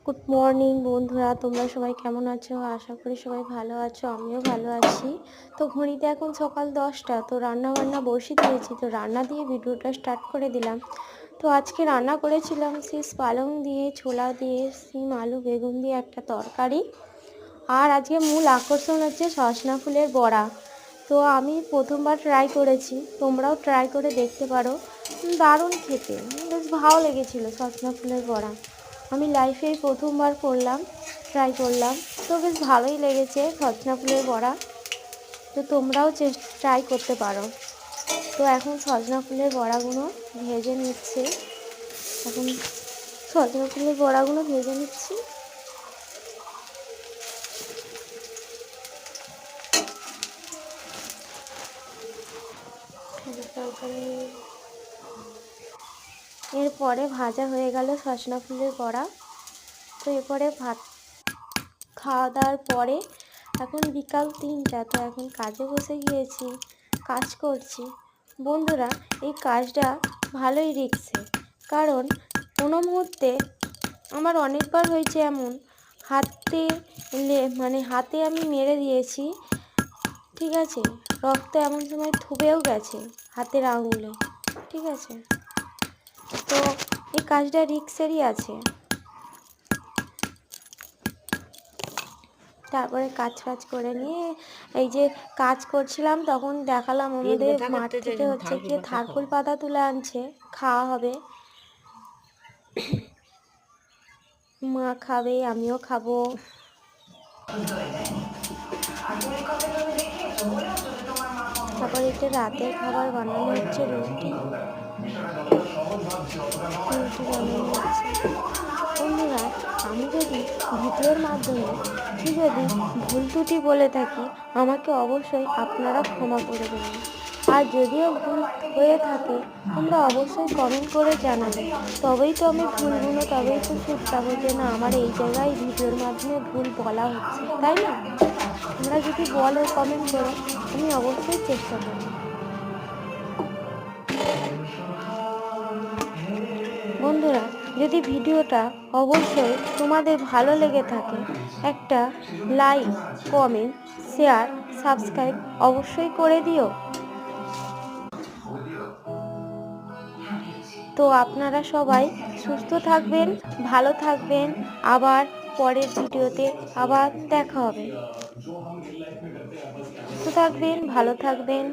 Good morning বন্ধুরা, তোমরা সবাই কেমন আছো? আশা করি সবাই ভালো আছো, আমিও ভালো আছি। তো ঘড়িতে এখন সকাল 10টা, তো রান্না বান্না বসিয়ে দিয়েছি। তো রান্না দিয়ে ভিডিওটা স্টার্ট করে দিলাম। তো আজকে রান্না করেছিলাম শীষ পালং দিয়ে, ছোলা দিয়ে, শিম আলু বেগুন দিয়ে একটা তরকারি। আর আজকে মূল আকর্ষণ হচ্ছে সজনা ফুলের বড়া। তো আমি প্রথমবার ট্রাই করেছি, তোমরাও ট্রাই করে দেখতে পারো। দারুণ খেতে, বেশ ভালো লেগেছিলো সজনা ফুলের বড়া। আমি লাইফেই প্রথমবার ট্রাই করলাম। তো বেশ ভালোই লেগেছে সজনা ফুলের বড়া। তো তোমরাও ট্রাই করতে পারো। তো এখন সজনা ফুলের বড়াগুলো ভেজে নিচ্ছি। এখন সজনা ফুলের বড়াগুলো ভেজে নিচ্ছি। এরপরে ভাজা হয়ে গেল সজনা ফুলের বড়া। তো এরপরে ভাত খাওয়া দাওয়ার পরে এখন বিকাল 3টা, তো এখন কাজে বসে গিয়েছি, কাজ করছি। বন্ধুরা, এই কাজটা ভালোই রিস্কি, কারণ কোনো মুহূর্তে আমার অনেকবার হয়েছে এমন, হাতে আমি মেরে দিয়েছি, ঠিক আছে, রক্ত এমন সময় থুবেও গেছে হাতের আঙুলে, ঠিক আছে। তো এই কাজটা রিস্কেরই আছে। তারপরে কাজ করে নিয়ে এই যে কাজ করছিলাম, তখন দেখালাম আমাদের মাঠ থেকে হচ্ছে গিয়ে থারকুল পাতা তুলে আনছে, খাওয়া হবে। মা খাবে, আমিও খাবো। তারপরে একটা রাতের খাবার বানানো হচ্ছে, রুটি বানানো হচ্ছে। বন্ধুরা, আমি যদি ভিডিওর মাধ্যমে যদি ভুল ত্রুটি বলে থাকি, আমাকে অবশ্যই আপনারা ক্ষমা করে দেবেন। আর যদিও ভুল হয়ে থাকে, তোমরা অবশ্যই কমেন্ট করে জানাবে। তবেই তো আমি তবেই তো শুনতাম যে না, আমার এই জায়গায় ভিডিওর মাধ্যমে ভুল বলা হচ্ছে, তাই না? তোমরা যদি বলো, কমেন্ট করো, আমি অবশ্যই চেষ্টা করব। বন্ধুরা, যদি ভিডিওটা অবশ্যই তোমাদের ভালো লেগে থাকে, একটা লাইক, কমেন্ট, শেয়ার, সাবস্ক্রাইব অবশ্যই করে দিও। তো আপনারা সবাই সুস্থ থাকবেন, ভালো থাকবেন। আবার পরের ভিডিওতে আবার দেখা হবে। সুস্থ থাকবেন, ভালো থাকবেন।